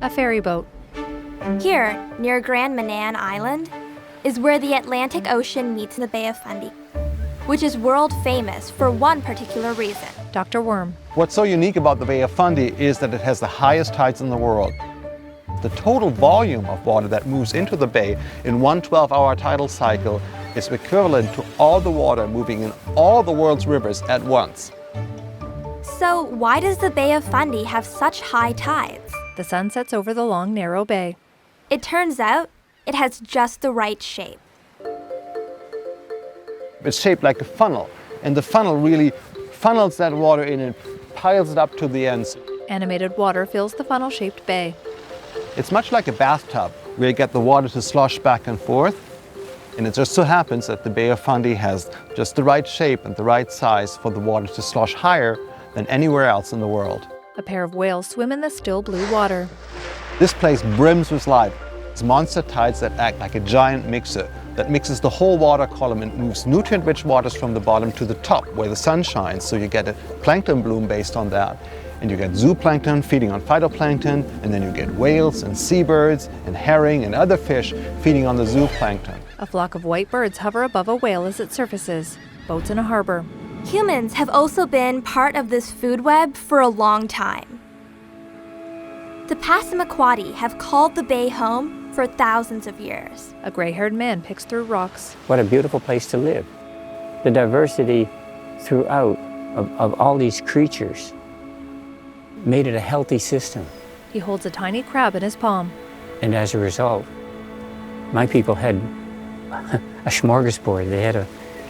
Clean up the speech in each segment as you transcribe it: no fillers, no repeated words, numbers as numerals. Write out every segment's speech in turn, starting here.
A ferry boat. Here, near Grand Manan Island, is where the Atlantic Ocean meets the Bay of Fundy, which is world famous for one particular reason. Dr. Worm. What's so unique about the Bay of Fundy is that it has the highest tides in the world. The total volume of water that moves into the bay in one 12-hour tidal cycle is equivalent to all the water moving in all the world's rivers at once. So why does the Bay of Fundy have such high tides? The sun sets over the long, narrow bay. It turns out it has just the right shape. It's shaped like a funnel, and the funnel really funnels that water in and piles it up to the ends. Animated water fills the funnel-shaped bay. It's much like a bathtub, where you get the water to slosh back and forth. And it just so happens that the Bay of Fundy has just the right shape and the right size for the water to slosh higher than anywhere else in the world. A pair of whales swim in the still blue water. This place brims with life. It's monster tides that act like a giant mixer that mixes the whole water column and moves nutrient-rich waters from the bottom to the top where the sun shines, so you get a plankton bloom based on that. And you get zooplankton feeding on phytoplankton, and then you get whales and seabirds and herring and other fish feeding on the zooplankton. A flock of white birds hover above a whale as it surfaces. Boats in a harbor. Humans have also been part of this food web for a long time. The Passamaquoddy have called the bay home for thousands of years. A gray-haired man picks through rocks. What a beautiful place to live. The diversity throughout of all these creatures made it a healthy system. He holds a tiny crab in his palm. And as a result, my people had a smorgasbord. They had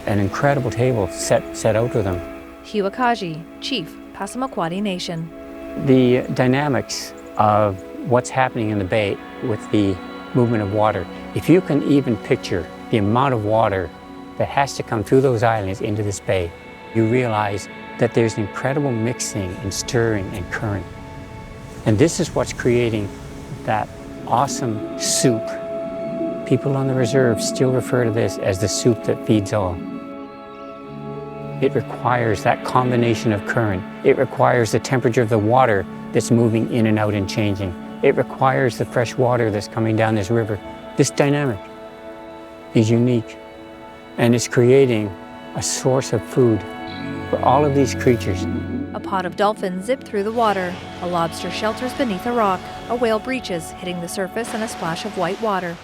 an incredible table set out for them. Hiwakaji, Chief, Passamaquoddy Nation. The dynamics of what's happening in the bay with the movement of water, if you can even picture the amount of water that has to come through those islands into this bay, you realize that there's incredible mixing and stirring and current. And this is what's creating that awesome soup. People on the reserve still refer to this as the soup that feeds all. It requires that combination of current. It requires the temperature of the water that's moving in and out and changing. It requires the fresh water that's coming down this river. This dynamic is unique, and it's creating a source of food for all of these creatures. A pod of dolphins zip through the water. A lobster shelters beneath a rock. A whale breaches, hitting the surface in a splash of white water.